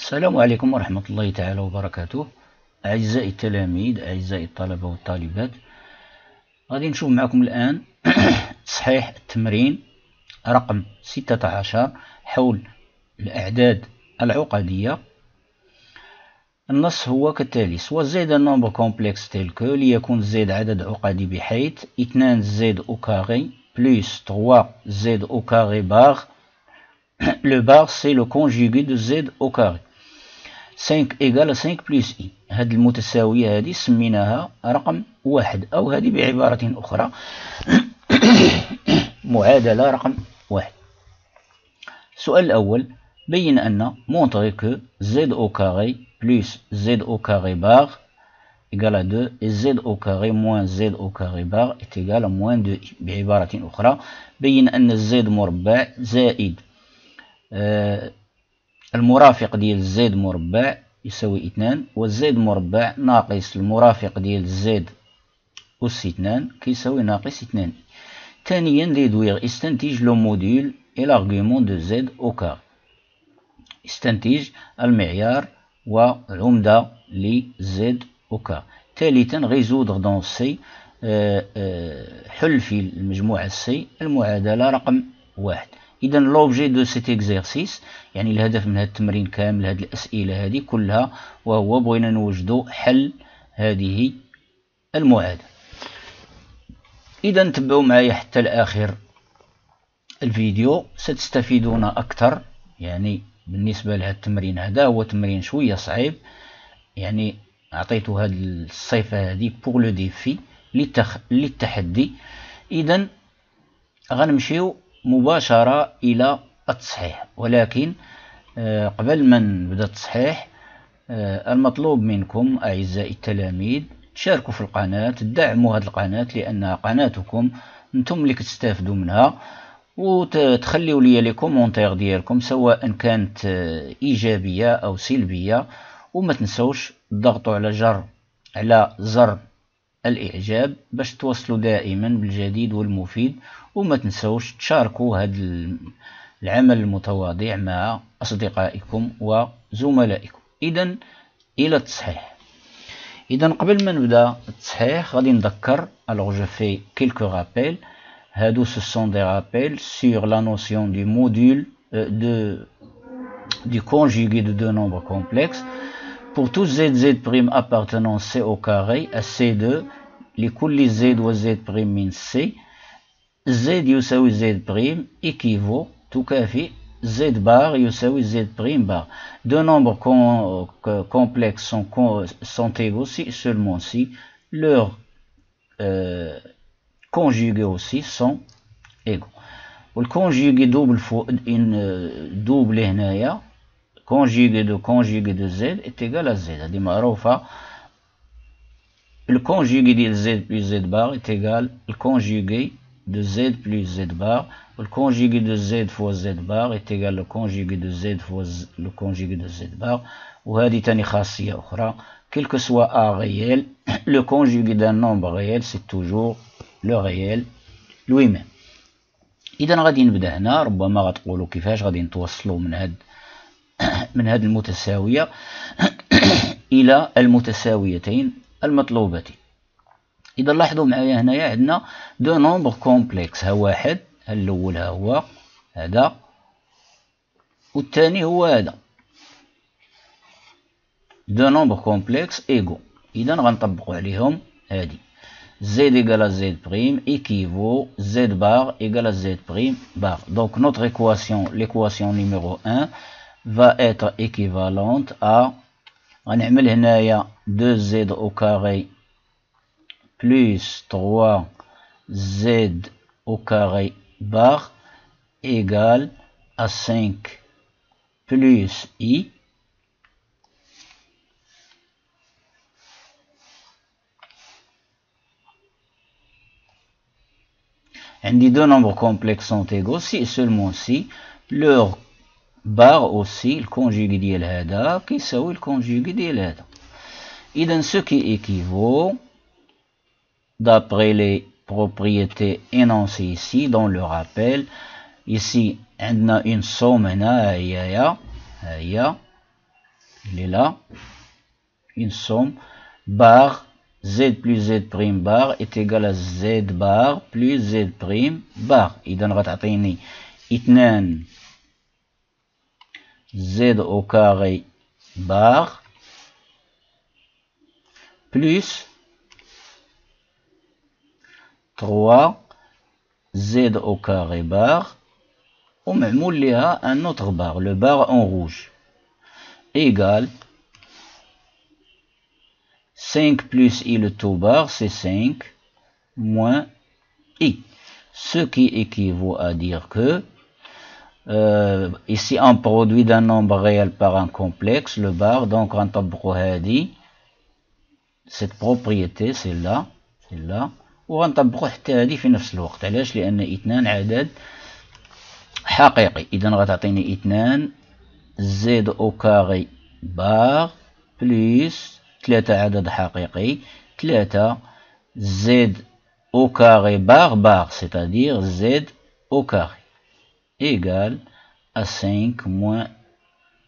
السلام عليكم ورحمة الله تعالى وبركاته. أعزائي التلاميذ، أعزائي الطلبة والطالبات، غادي نشوف معكم الآن تصحيح التمرين رقم 16 حول الأعداد العقدية. النص هو كالتالي: سوا زد un nombre complexe tel que، ليكون زد عدد عقدي بحيث 2 زد au carré plus 3 زد au carré bar. Le bar c'est le conjugué de z au carré. 5 égale 5 plus i. هاد المتساوية هذه سميناها رقم واحد، أو هذه بعبارة أخرى معادلة رقم واحد. السؤال الأول: بين أن montrer que z au carré plus z au carré bar égale à 2 et z au carré moins z au carré bar est égal à moins 2i. بعبارة أخرى، بين أن z مربع زائد المرافق ديال زد مربع يساوي 2، والزد مربع ناقص المرافق ديال زد أس 2 كيساوي ناقص 2. ثانيا ديدوير، استنتج لو موديل et l'argument de z au carré. استنتج المعيار وعمدة ل z au carré. ثالثا résoudre dans C، حل في المجموعة C المعادلة رقم واحد. إذا لوبجي دو سيت اكزرسيس، يعني الهدف من هذا التمرين كامل، هذه الأسئلة هذه كلها، وهو بغينا نوجدوا حل هذه المعادلة. إذا تبعوا معايا حتى لآخر الفيديو ستستفيدون أكثر. يعني بالنسبة لهذا التمرين، هذا هو تمرين شوية صعيب، يعني أعطيته هذه الصفة هذه بور لو ديفي، للتحدي. إذا غنمشيو مباشرة إلى التصحيح، ولكن قبل ما نبدأ التصحيح المطلوب منكم أعزائي التلاميذ تشاركوا في القناة، تدعموا هذه القناة لأنها قناتكم، انتم اللي كتستافدوا منها، وتخليوا لي لي كومونتير ديالكم سواء كانت إيجابية أو سلبية، وما تنسوش تضغطوا على زر الإعجاب باش توصلوا دائما بالجديد والمفيد، وما تنسوش تشاركوا هذا العمل المتواضع مع أصدقائكم وزملائكم. إذن إلى التصحيح. إذن قبل ما نبدأ التصحيح غادي نذكر، alors je fais quelques rappels. هادو ce sont des rappels sur la notion du module du conjugué de deux nombres complexes. Pour tout z' appartenant C au carré à C2 لكل z وz' من C، z يساوي z' équivaut تكافئ z bar يساوي z' bar. Deux nombres complexes sont égaux si seulement si leurs conjugués aussi sont égaux. والconjugué double هنايا conjugué de z est égal à z، هذه معروفة. le conjugué de z plus z bar est égal au conjugué de z plus z bar. le conjugué de z fois z bar est égal au conjugué de z fois le conjugué de z bar. وهذه تاني خاصية أخرى، quel que soit a réel، le conjugué d'un nombre réel c'est toujours le réel lui-même. إذا غادي نبدأ هنا. ربما غتقولوا كيفاش غادي نتوصلوا من هذه المتساوية إلى المتساويتين المطلوبتين. إذا لاحظوا معايا هنايا عندنا دو نومبر كومبلكس، ها واحد، ها الأول ها هو هذا، والثاني هو هذا، دو نومبر كومبلكس إيغو. إذا غنطبقوا عليهم هذه z égale à z prime équivaut z bar égale à z prime bar. Donc notre équation, l'équation numéro 1 va être équivalente à، غنعمل هنايا 2z au carré plus 3z au carré bar égale à 5 plus i. عندي deux nombres complexes sont égaux si et seulement si leur bar aussi le conjugué ديال هذا كيساوي الكونجوغي ديال هذا. إذا ce qui équivaut d'après les propriétés énoncées ici dans le rappel. Ici عندنا une somme هنا، هي il est là, une somme, bar, z plus z prime bar est égal à z bar plus z prime bar. إذا غتعطيني 2 z au carré bar plus 3 z au carré bar ومعمول لها un autre bar, le bar en rouge, égale 5 plus i le tout bar, c'est 5, moins i. Ce qui équivaut à dire que, ici on produit d'un nombre réel par un complexe, le bar, donc on طبقوا هذه, cette propriété, celle-là, وغنطبقوا حتى هذه في نفس الوقت. علاش؟ لأن 2 عدد حقيقي. إذا غتعطيني 2 z au carré bar plus 3 عدد حقيقي 3 z au carré bar, c'est-à-dire z au carré, égale à 5 moins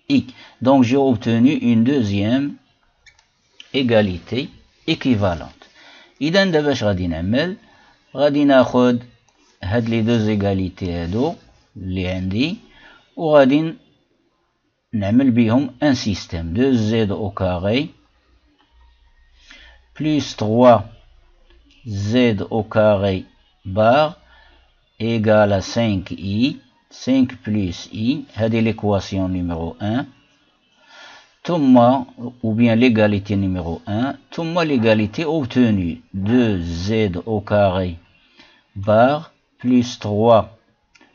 i. Donc j'ai obtenu une deuxième égalité équivalente. إذا دابا اش غادي نعمل؟ غادي ناخد هاد لي دوز égalité هادو اللي عندي وغادي نعمل بهم un système. 2z au carré plus 3z au carré bar égale à 5i, 5 plus i, هذه l'équation numéro 1, ou bien l'égalité numéro 1, l'égalité obtenue, 2z au carré bar plus 3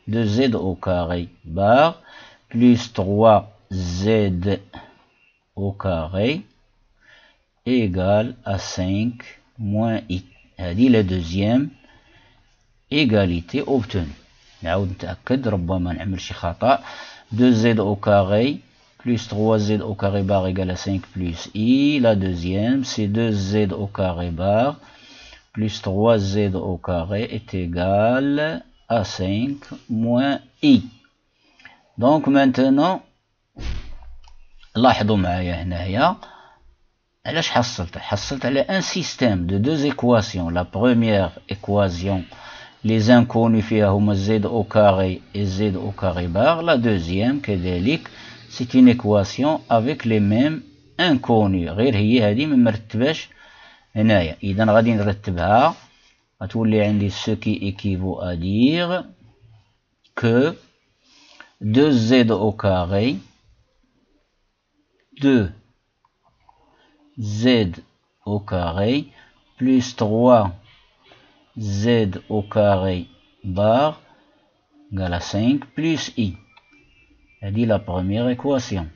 2z au carré bar plus 3z au carré égale à 5 moins i. هذه la deuxième égalité obtenue. نعاود نتأكد ربما نعمل شي خطأ. 2z au carré plus 3z au carré bar égale à 5 plus i. La deuxième, c'est 2z au carré bar plus 3z au carré est égal à 5 moins i. Donc maintenant, لاحظوا معايا هنايا علاش حصلت على un système de deux équations. La première équation, les inconnus فيها هما z au carré et z au carré bar. La deuxième كذلك c'est une équation avec les mêmes inconnus, غير هي هذه ما مرتباش هنايا. إذا غادي نرتبها غتولي عندي ce qui équivaut à dire que 2z au carré 2z au carré plus 3z au carré bar égale à 5 plus i. هذه la première équation.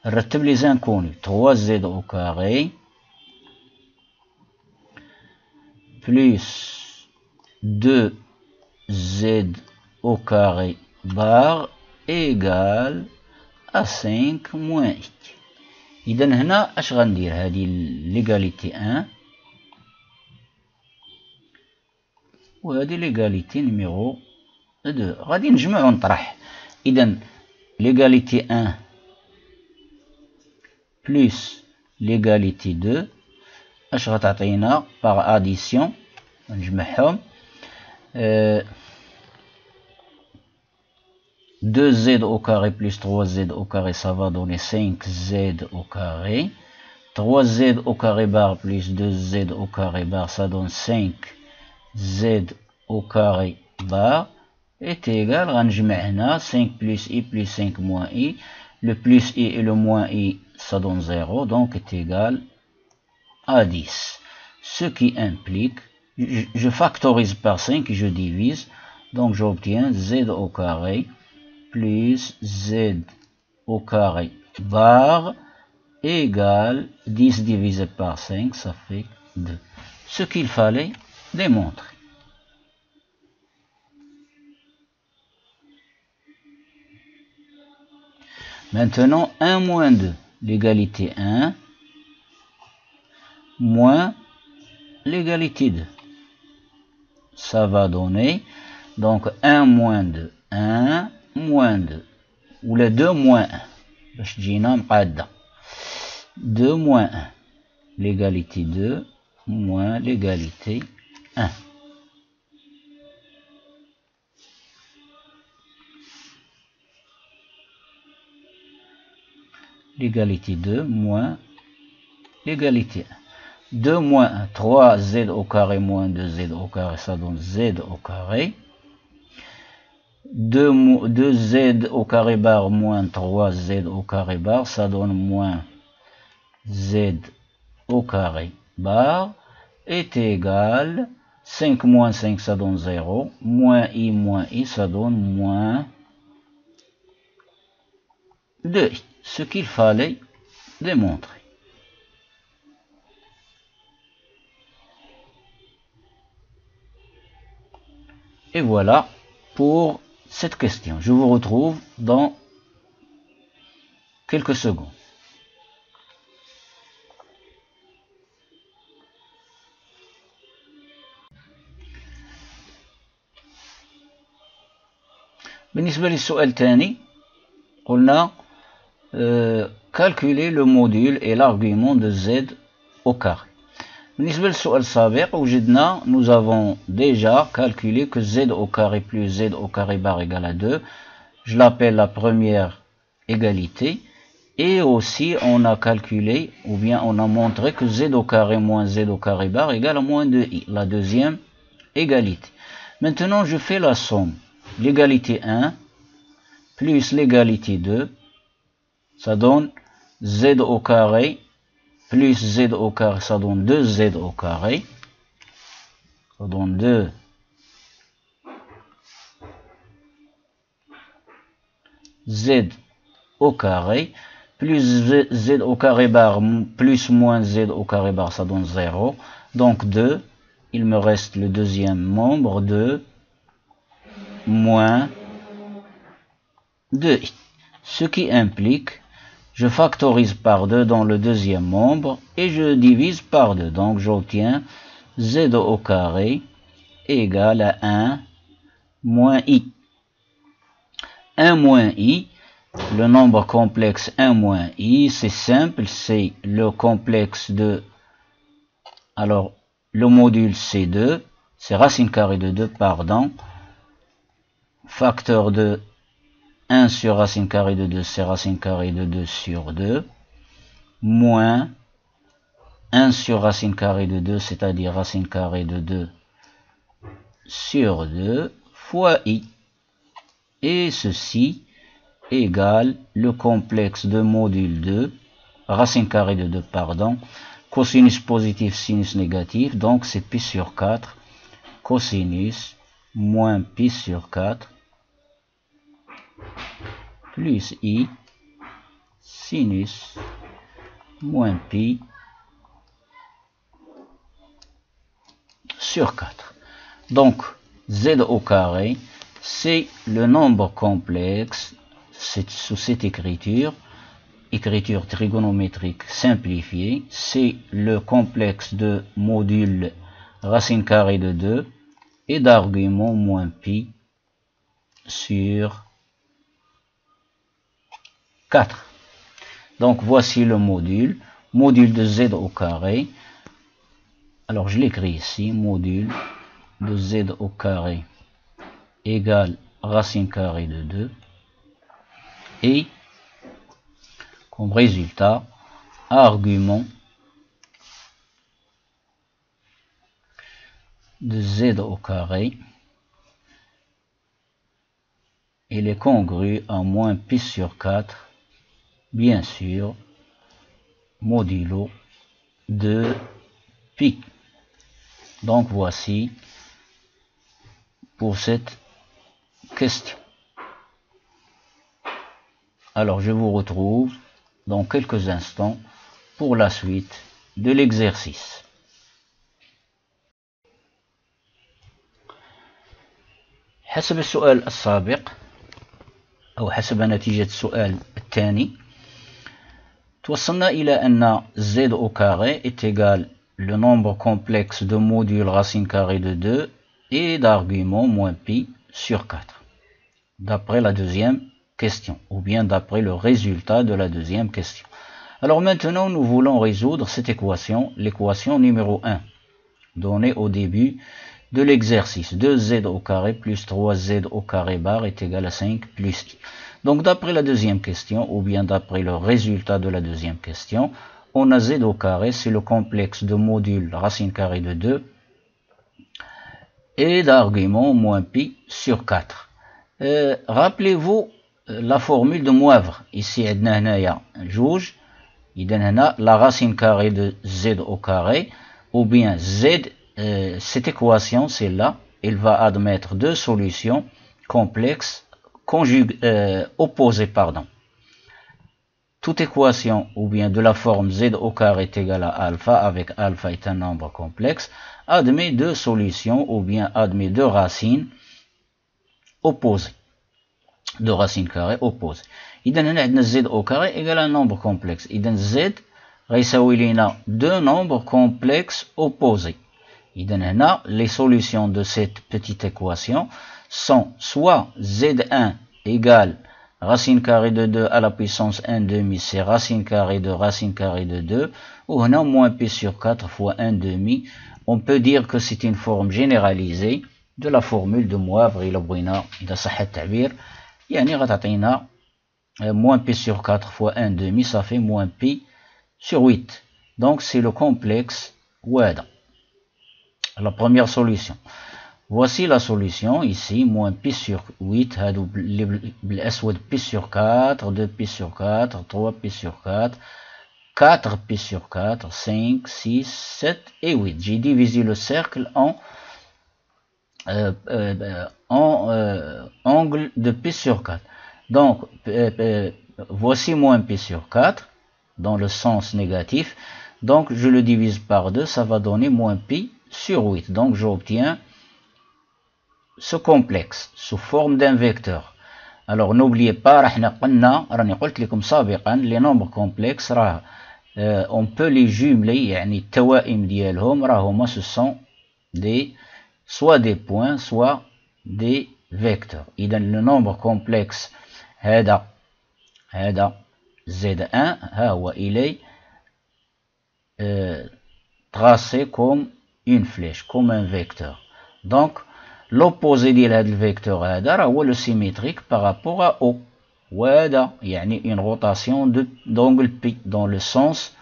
نرتب les inconnus. 3z au carré plus 2z au carré bar égale à 5 moins i. إذا هنا اش غندير؟ هذه l'égalité 1 وهذه l'égalité numéro 2 غادي نجمع ونطرح. إذا l'égalité 1 plus l'égalité 2 اش غتعطينا par addition نجمعهم 2z au carré plus 3z au carré, ça va donner 5z au carré. 3z au carré bar plus 2z au carré bar, ça donne 5z au carré bar est égal, غنجمع هنا 5 plus i plus 5 moins i. Le plus i et le moins i, ça donne 0, donc est égal à 10. Ce qui implique, je factorise par 5 et je divise, donc j'obtiens z au carré plus z au carré bar égale 10 divisé par 5, ça fait 2. Ce qu'il fallait démontrer. Maintenant, 1 moins 2, l'égalité 1, moins l'égalité 2. Ça va donner, donc 1 moins 2, 1 moins 2 ou la 2 moins 1 باش تجينا مقادة 2 moins 1 l'égalité 2 moins l'égalité 1. L'égalité 2 moins l'égalité 1. 2 moins 1, 3z au carré moins 2z au carré, ça donne z au carré. 2z au carré bar moins 3z au carré bar, ça donne moins z au carré bar est égal 5 moins 5, ça donne 0, moins i, ça donne moins 2i, ce qu'il fallait démontrer. Et voilà pour cette question. Je vous retrouve dans quelques secondes. بالنسبة للسؤال الثاني قلنا calculer le module et l'argument de z au carré. بالنسبة للسؤال السابق وجدنا nous avons déjà calculé que z au carré plus z au carré bar égale à 2. Je l'appelle la première égalité. Et aussi on a calculé ou bien on a montré que z au carré moins z au carré bar égale à moins 2i, la deuxième égalité. Maintenant je fais la somme. L'égalité 1 plus l'égalité 2, ça donne z au carré plus z au carré, ça donne 2z au carré. Ça donne 2 z au carré plus z au carré bar plus moins z au carré bar, ça donne 0. Donc 2, il me reste le deuxième membre, 2 moins 2i. Ce qui implique, je factorise par 2 dans le deuxième membre et je divise par 2. Donc j'obtiens z au carré égale à 1 moins i. 1 moins i, le nombre complexe 1 moins i, c'est simple, c'est le complexe de... Alors, le module C2, c'est racine carrée de 2, pardon. Facteur de 1 sur racine carrée de 2, c'est racine carrée de 2 sur 2. Moins 1 sur racine carrée de 2, c'est-à-dire racine carrée de 2 sur 2, fois i. Et ceci égale le complexe de module 2, racine carrée de 2, pardon, cosinus positif, sinus négatif, donc c'est pi sur 4, cosinus moins pi sur 4, plus i, sinus moins pi sur 4. Donc, z au carré, c'est le nombre complexe, sous cette écriture trigonométrique simplifiée, c'est le complexe de module racine carrée de 2 et d'argument moins pi sur 4. Donc voici le module de z au carré. Alors je l'écris ici, module de z au carré égale racine carrée de 2 et comme résultat argument de z au carré, il est congru à moins pi sur 4, bien sûr, modulo de pi. Donc voici pour cette question. Alors je vous retrouve dans quelques instants pour la suite de l'exercice. حسب السؤال السابق أو حسب نتيجة السؤال الثاني توصلنا إلى أن z au carré est égal le nombre complexe de modules racine carrée de 2 et d'argument moins pi sur 4. d'après la deuxième question, ou bien d'après le résultat de la deuxième question. Alors maintenant, nous voulons résoudre cette équation, l'équation numéro 1, donnée au début de l'exercice. 2z au carré plus 3z au carré bar est égal à 5 plus i. Donc d'après la deuxième question, ou bien d'après le résultat de la deuxième question, on a z au carré, c'est le complexe de modules racine carrée de 2, et d'argument moins pi sur 4. Rappelez-vous la formule de Moivre. Ici, عندنا جوج. إذن la racine carrée de z au carré, ou bien z, cette équation, celle-là, elle va admettre deux solutions complexes, opposées, pardon. Toute équation, ou bien de la forme z au carré est égal à alpha, avec alpha est un nombre complexe, admet deux solutions, ou bien admet deux racines opposées. Deux racines carrées opposées. إذن هنا عندنا z au carré égale un nombre complexe. إذن z غيساوي لينا deux nombres complexes opposés. إذن هنا les solutions de cette petite équation sont soit z1 égale racine carrée de 2 à la puissance 1 demi, c'est racine carrée de 2, ou هنا moins p sur 4 fois 1 demi. On peut dire que c'est une forme généralisée de la formule de Moivre إلا بغينا إذا صح التعبير. يعني غتعطينا moins p sur 4 fois 1 demi, ça fait moins p sur 8. Donc c'est le complexe WADA. La première solution. Voici la solution ici, moins p sur 8, p sur 4, 2p sur 4, 3p sur 4, 4p sur 4, 5, 6, 7 et 8. J'ai divisé le cercle en angle de p sur 4. Donc, voici moins p sur 4, dans le sens négatif. Donc, je le divise par 2, ça va donner moins pi sur 8. Donc, j'obtiens ce complexe sous forme d'un vecteur. Alors, n'oubliez pas, راني قلت لكم سابقا, les nombres complexes, on peut les jumeler, يعني التوائم ديالهم راهما ce sont soit des points, soit des vecteurs. إذن le nombre complexe هذا Z1 ها هو إلي tracé comme une flèche, comme un vecteur. Donc l'opposé ديال هذا الفيكتور هذا راه هو le symétrique par rapport à O. وهذا يعني une rotation d'angle pi dans le sens,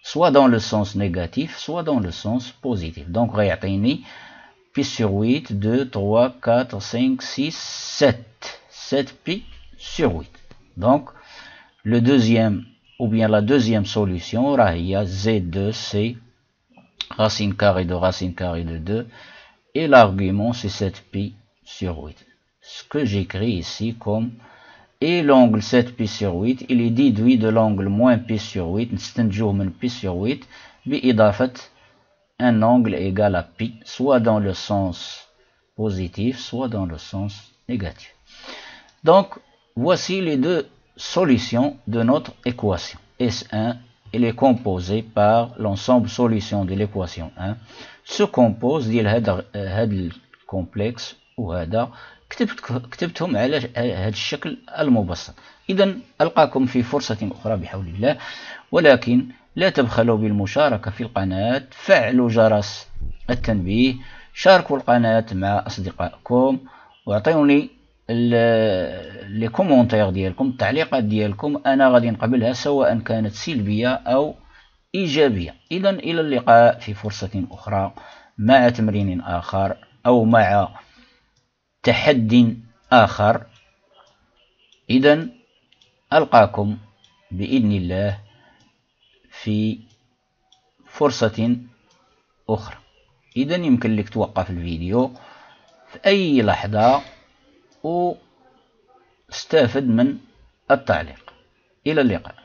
soit dans le sens négatif, soit dans le sens positif. Donc غيعطيني pi sur 8, 2, 3, 4, 5, 6, 7. 7 pi sur 8. Donc, le deuxième, ou bien la deuxième solution, il y a Z2, c'est racine carrée de 2, et l'argument, c'est 7 pi sur 8. Ce que j'écris ici comme, et l'angle 7 pi sur 8, il est déduit de l'angle moins pi sur 8, نستنتجوه من pi sur 8, بإضافة un angle égal à pi, soit dans le sens positif, soit dans le sens négatif. Donc, voici les deux solutions de notre équation. S1, elle est composée par l'ensemble solution de l'équation 1, se compose ديال هذا الكومبلكس وهذا. كتبتهم على هذا الشكل المبسط. إذن ألقاكم في فرصة أخرى بحول الله، ولكن لا تبخلوا بالمشاركة في القناة، فعلوا جرس التنبيه، شاركوا القناة مع أصدقائكم، واعطوني لي كومونتير ديالكم، التعليقات ديالكم، أنا غادي نقبلها سواء كانت سلبية أو إيجابية. إذن إلى اللقاء في فرصة أخرى مع تمرين آخر أو مع تحد آخر. إذن ألقاكم بإذن الله في فرصة أخرى. إذن يمكن لك توقف الفيديو في أي لحظة واستفد من التعليق. إلى اللقاء.